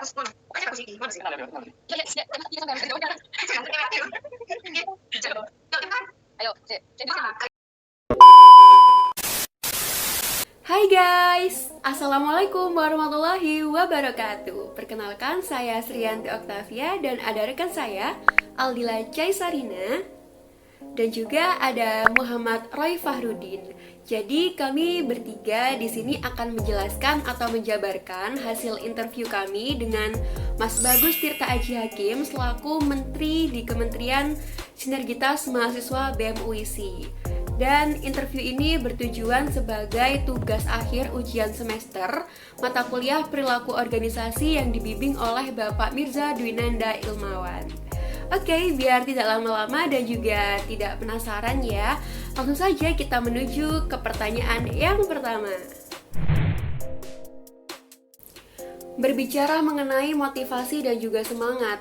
bosku. Pokoknya bagus sih, bagus sih. Iya, iya, iya, sampai ada wawancara. Jangan sampai mati. Coba. Yuk, cepetan. Ayo, saya dulu. Hai guys, Assalamualaikum warahmatullahi wabarakatuh. Perkenalkan, saya Sriyanti Oktavia dan ada rekan saya Aldila Caisarina dan juga ada Muhammad Roy Fahrudin. Jadi kami bertiga di sini akan menjelaskan atau menjabarkan hasil interview kami dengan Mas Bagus Tirta Aji Hakim selaku Menteri di Kementerian Sinergitas Mahasiswa BEM UISI. Dan interview ini bertujuan sebagai tugas akhir ujian semester mata kuliah perilaku organisasi yang dibimbing oleh Bapak Mirza Dwinanda Ilmawan. Oke, biar tidak lama-lama dan juga tidak penasaran ya, langsung saja kita menuju ke pertanyaan yang pertama. Berbicara mengenai motivasi dan juga semangat,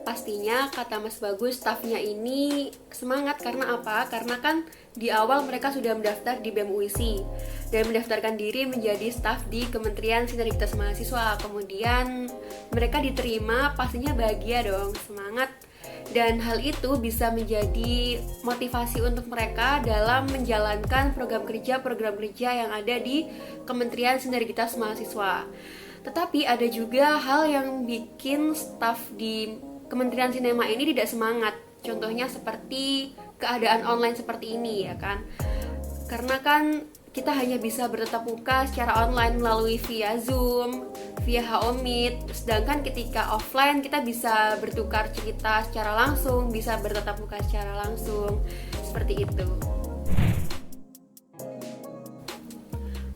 pastinya kata Mas Bagus stafnya ini semangat karena apa? Karena kan di awal mereka sudah mendaftar di BEM UISI dan mendaftarkan diri menjadi staf di Kementerian Sinergitas Mahasiswa. Kemudian mereka diterima, pastinya bahagia dong, semangat. Dan hal itu bisa menjadi motivasi untuk mereka dalam menjalankan program kerja yang ada di Kementerian Sinergitas Mahasiswa. Tetapi ada juga hal yang bikin staf di Kementerian Sinema ini tidak semangat. Contohnya seperti keadaan online seperti ini ya kan. Karena kan kita hanya bisa bertatap muka secara online melalui via Zoom, via HO Meet. Sedangkan ketika offline kita bisa bertukar cerita secara langsung, bisa bertatap muka secara langsung. Seperti itu.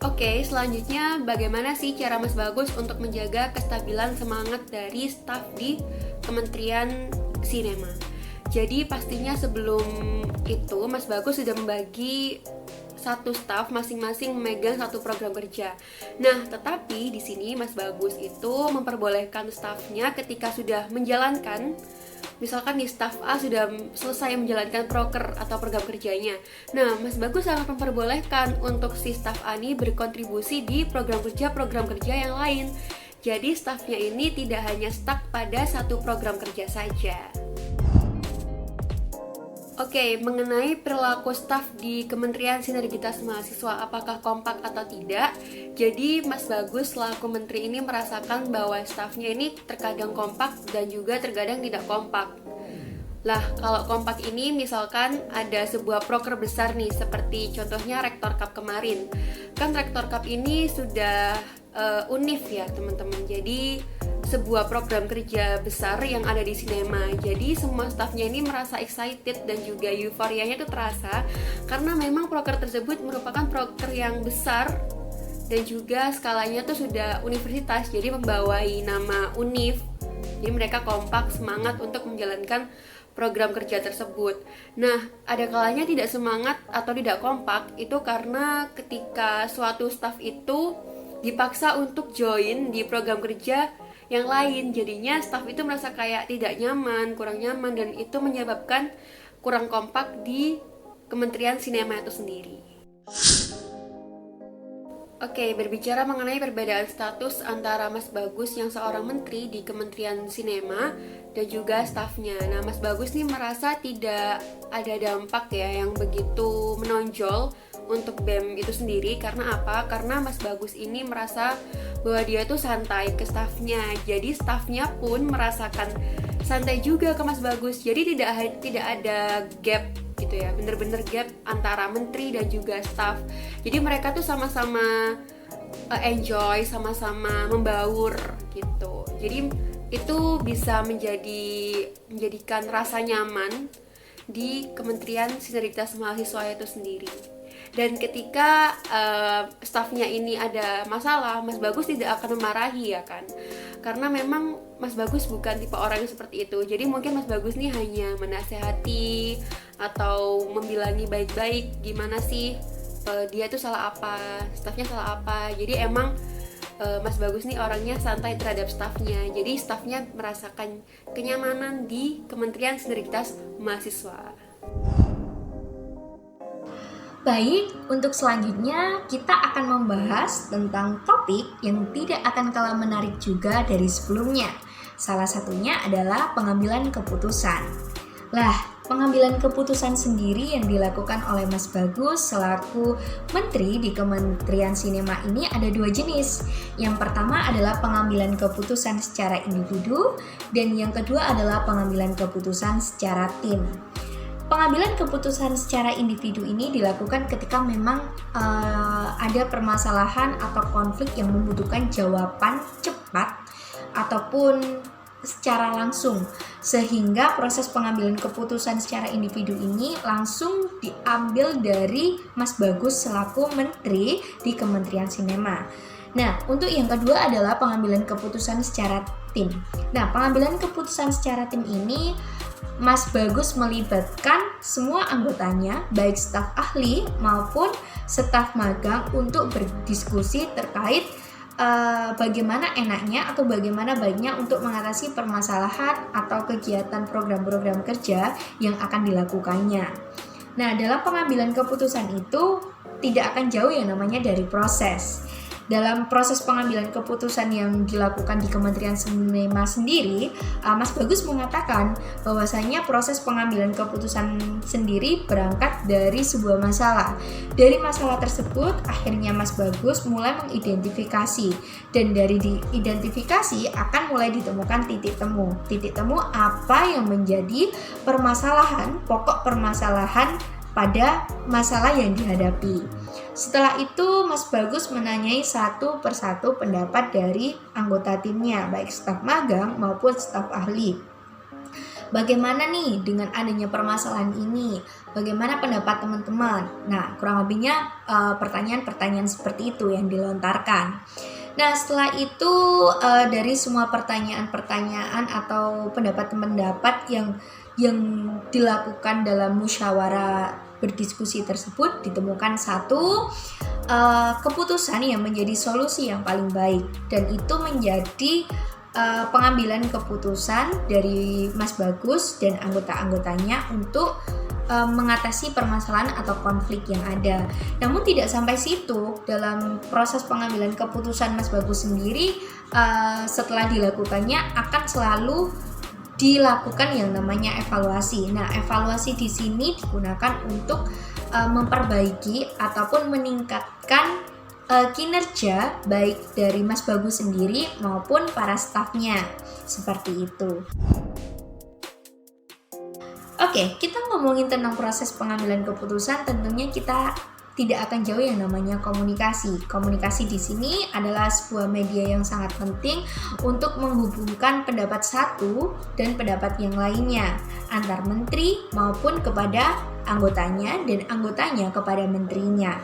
Oke, selanjutnya bagaimana sih cara Mas Bagus untuk menjaga kestabilan semangat dari staf di Kementerian Sinema? Jadi pastinya sebelum itu Mas Bagus sudah membagi satu staf masing-masing memegang satu program kerja. Nah, tetapi di sini Mas Bagus itu memperbolehkan stafnya ketika sudah menjalankan, misalkan nih staf A sudah selesai menjalankan proker atau program kerjanya. Nah, Mas Bagus sangat memperbolehkan untuk si staf A ini berkontribusi di program kerja yang lain. Jadi stafnya ini tidak hanya stuck pada satu program kerja saja. Oke, mengenai perilaku staf di Kementerian Sinergitas Mahasiswa apakah kompak atau tidak? Jadi Mas Bagus selaku menteri ini merasakan bahwa stafnya ini terkadang kompak dan juga terkadang tidak kompak. Lah, kalau kompak ini misalkan ada sebuah proker besar nih, seperti contohnya Rektor Cup kemarin. Kan Rektor Cup ini sudah UNIF ya teman-teman. Jadi sebuah program kerja besar yang ada di sinema. Jadi semua stafnya ini merasa excited dan juga euforianya itu terasa karena memang proker tersebut merupakan proker yang besar dan juga skalanya tuh sudah universitas, jadi membawai nama UNIF. Jadi mereka kompak, semangat untuk menjalankan program kerja tersebut. Nah, ada kalanya tidak semangat atau tidak kompak itu karena ketika suatu staf itu dipaksa untuk join di program kerja yang lain, jadinya staf itu merasa kayak tidak nyaman, kurang nyaman, dan itu menyebabkan kurang kompak di Kementerian Sinema itu sendiri. Oke, berbicara mengenai perbedaan status antara Mas Bagus yang seorang menteri di Kementerian Sinema dan juga stafnya. Nah, Mas Bagus nih merasa tidak ada dampak ya yang begitu menonjol untuk BEM itu sendiri. Karena apa? Karena Mas Bagus ini merasa bahwa dia tuh santai ke stafnya. Jadi stafnya pun merasakan santai juga ke Mas Bagus. Jadi tidak ada gap gitu ya, bener-bener gap antara menteri dan juga staff. Jadi mereka tuh sama-sama enjoy, sama-sama membaur gitu. Jadi itu bisa menjadikan rasa nyaman di Kementerian Sinergitas Mahasiswa itu sendiri. Dan ketika stafnya ini ada masalah, Mas Bagus tidak akan memarahi ya kan. Karena memang Mas Bagus bukan tipe orang yang seperti itu. Jadi mungkin Mas Bagus nih hanya menasehati atau membilangi baik-baik gimana sih dia tuh salah apa, stafnya salah apa. Jadi emang Mas Bagus nih orangnya santai terhadap stafnya. Jadi stafnya merasakan kenyamanan di Kementerian Sinergitas Mahasiswa. Baik, untuk selanjutnya kita akan membahas tentang topik yang tidak akan kalah menarik juga dari sebelumnya. Salah satunya adalah pengambilan keputusan. Lah, pengambilan keputusan sendiri yang dilakukan oleh Mas Bagus selaku Menteri di Kementerian Sinema ini ada dua jenis. Yang pertama adalah pengambilan keputusan secara individu, dan yang kedua adalah pengambilan keputusan secara tim. Pengambilan keputusan secara individu ini dilakukan ketika memang ada permasalahan atau konflik yang membutuhkan jawaban cepat ataupun secara langsung, sehingga proses pengambilan keputusan secara individu ini langsung diambil dari Mas Bagus selaku Menteri di Kementerian Sinema. Nah, untuk yang kedua adalah pengambilan keputusan secara tim. Nah, pengambilan keputusan secara tim ini Mas Bagus melibatkan semua anggotanya, baik staf ahli maupun staf magang, untuk berdiskusi terkait bagaimana enaknya atau bagaimana baiknya untuk mengatasi permasalahan atau kegiatan program-program kerja yang akan dilakukannya. Nah, dalam pengambilan keputusan itu tidak akan jauh yang namanya dari proses. Dalam proses pengambilan keputusan yang dilakukan di Kementerian Sinema sendiri, Mas Bagus mengatakan bahwasanya proses pengambilan keputusan sendiri berangkat dari sebuah masalah. Dari masalah tersebut, akhirnya Mas Bagus mulai mengidentifikasi, dan dari diidentifikasi akan mulai ditemukan titik temu. Titik temu apa yang menjadi permasalahan, pokok permasalahan pada masalah yang dihadapi. Setelah itu Mas Bagus menanyai satu persatu pendapat dari anggota timnya, baik staf magang maupun staf ahli. Bagaimana nih dengan adanya permasalahan ini? Bagaimana pendapat teman-teman? Nah, kurang lebihnya pertanyaan-pertanyaan seperti itu yang dilontarkan. Nah, setelah itu dari semua pertanyaan-pertanyaan atau pendapat-pendapat yang dilakukan dalam musyawarah berdiskusi tersebut, ditemukan satu keputusan yang menjadi solusi yang paling baik, dan itu menjadi pengambilan keputusan dari Mas Bagus dan anggota-anggotanya untuk mengatasi permasalahan atau konflik yang ada. Namun tidak sampai situ, dalam proses pengambilan keputusan Mas Bagus sendiri setelah dilakukannya akan selalu dilakukan yang namanya evaluasi. Nah, evaluasi di sini digunakan untuk memperbaiki ataupun meningkatkan kinerja baik dari Mas Bagus sendiri maupun para stafnya. Seperti itu. Oke, kita ngomongin tentang proses pengambilan keputusan, tentunya kita tidak akan jauh yang namanya komunikasi. Komunikasi di sini adalah sebuah media yang sangat penting untuk menghubungkan pendapat satu dan pendapat yang lainnya antar menteri maupun kepada anggotanya dan anggotanya kepada menterinya.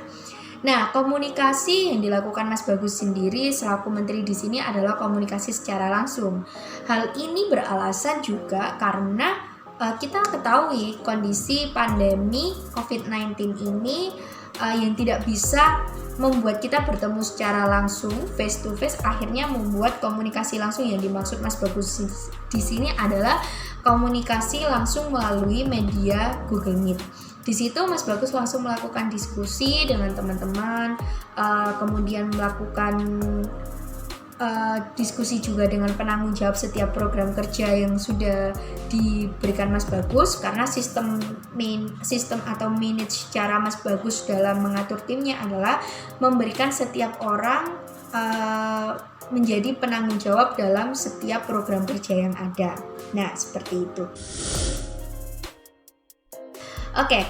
Nah, komunikasi yang dilakukan Mas Bagus sendiri selaku menteri di sini adalah komunikasi secara langsung. Hal ini beralasan juga karena kita ketahui kondisi pandemi COVID-19 ini yang tidak bisa membuat kita bertemu secara langsung face to face, akhirnya membuat komunikasi langsung yang dimaksud Mas Bagus di sini adalah komunikasi langsung melalui media Google Meet. Di situ Mas Bagus langsung melakukan diskusi dengan teman-teman, kemudian melakukan diskusi juga dengan penanggung jawab setiap program kerja yang sudah diberikan Mas Bagus, karena sistem atau manage secara Mas Bagus dalam mengatur timnya adalah memberikan setiap orang menjadi penanggung jawab dalam setiap program kerja yang ada. Nah, seperti itu. Oke.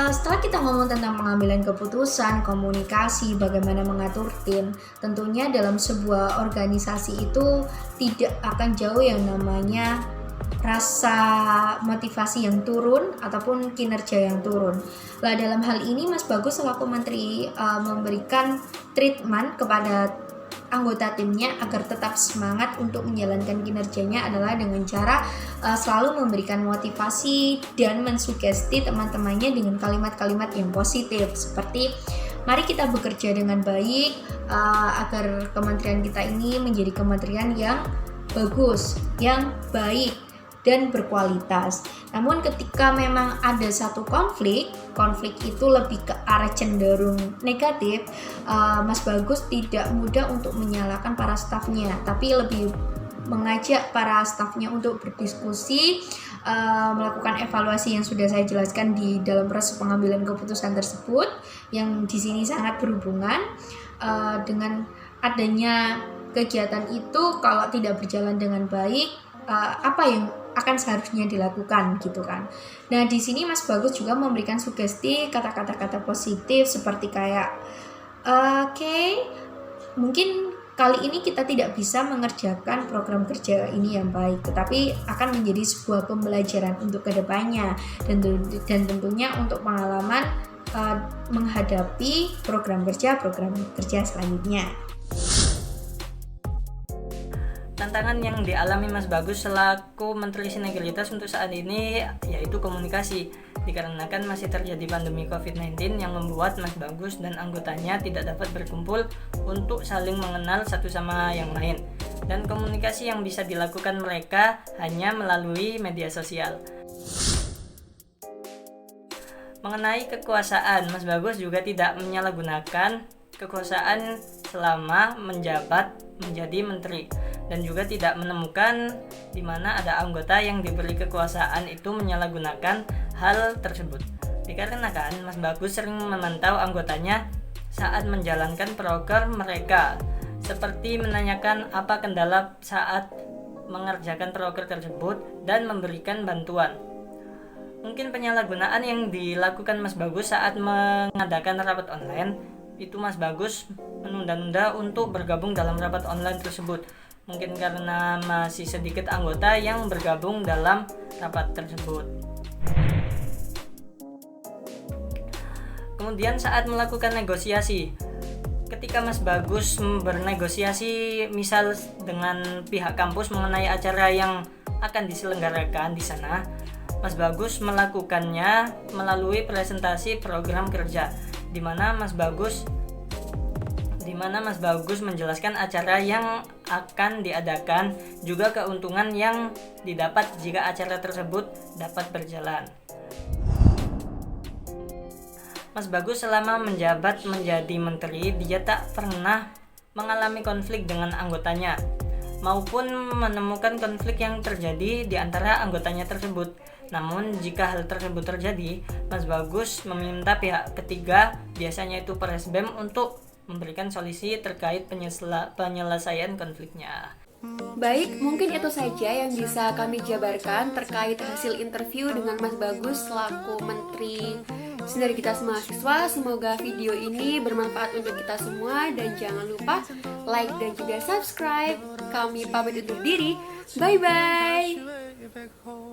Setelah kita ngomong tentang pengambilan keputusan, komunikasi, bagaimana mengatur tim, tentunya dalam sebuah organisasi itu tidak akan jauh yang namanya rasa motivasi yang turun ataupun kinerja yang turun. Lah, dalam hal ini Mas Bagus selaku menteri memberikan treatment kepada anggota timnya agar tetap semangat untuk menjalankan kinerjanya adalah dengan cara selalu memberikan motivasi dan mensugesti teman-temannya dengan kalimat-kalimat yang positif, seperti mari kita bekerja dengan baik agar kementerian kita ini menjadi kementerian yang bagus, yang baik, dan berkualitas. Namun ketika memang ada satu konflik itu lebih ke arah cenderung negatif, Mas Bagus tidak mudah untuk menyalahkan para stafnya, tapi lebih mengajak para stafnya untuk berdiskusi, melakukan evaluasi yang sudah saya jelaskan di dalam proses pengambilan keputusan tersebut, yang di sini sangat berhubungan dengan adanya kegiatan itu. Kalau tidak berjalan dengan baik, apa yang akan seharusnya dilakukan gitu kan. Nah, di sini Mas Bagus juga memberikan sugesti kata-kata positif seperti kayak oke, mungkin kali ini kita tidak bisa mengerjakan program kerja ini yang baik, tetapi akan menjadi sebuah pembelajaran untuk kedepannya dan tentunya untuk pengalaman menghadapi program kerja selanjutnya. Tantangan yang dialami Mas Bagus selaku Menteri Sinergitas untuk saat ini yaitu komunikasi, dikarenakan masih terjadi pandemi COVID-19 yang membuat Mas Bagus dan anggotanya tidak dapat berkumpul untuk saling mengenal satu sama yang lain, dan komunikasi yang bisa dilakukan mereka hanya melalui media sosial. Mengenai kekuasaan, Mas Bagus juga tidak menyalahgunakan kekuasaan selama menjabat menjadi menteri, dan juga tidak menemukan di mana ada anggota yang diberi kekuasaan itu menyalahgunakan hal tersebut. Dikarenakan Mas Bagus sering memantau anggotanya saat menjalankan program mereka, seperti menanyakan apa kendala saat mengerjakan program tersebut dan memberikan bantuan. Mungkin penyalahgunaan yang dilakukan Mas Bagus saat mengadakan rapat online, itu Mas Bagus menunda-nunda untuk bergabung dalam rapat online tersebut. Mungkin karena masih sedikit anggota yang bergabung dalam rapat tersebut. Kemudian saat melakukan negosiasi, ketika Mas Bagus bernegosiasi misal dengan pihak kampus mengenai acara yang akan diselenggarakan di sana, Mas Bagus melakukannya melalui presentasi program kerja, di mana Mas Bagus menjelaskan acara yang akan diadakan, juga keuntungan yang didapat jika acara tersebut dapat berjalan. Mas Bagus selama menjabat menjadi menteri, dia tak pernah mengalami konflik dengan anggotanya, maupun menemukan konflik yang terjadi di antara anggotanya tersebut. Namun jika hal tersebut terjadi, Mas Bagus meminta pihak ketiga, biasanya itu Presbem, untuk memberikan solusi terkait penyelesaian konfliknya. Baik, mungkin itu saja yang bisa kami jabarkan terkait hasil interview dengan Mas Bagus selaku Menteri Sinergitas Mahasiswa. Semoga video ini bermanfaat untuk kita semua, dan jangan lupa like dan juga subscribe. Kami pamit undur diri. Bye-bye.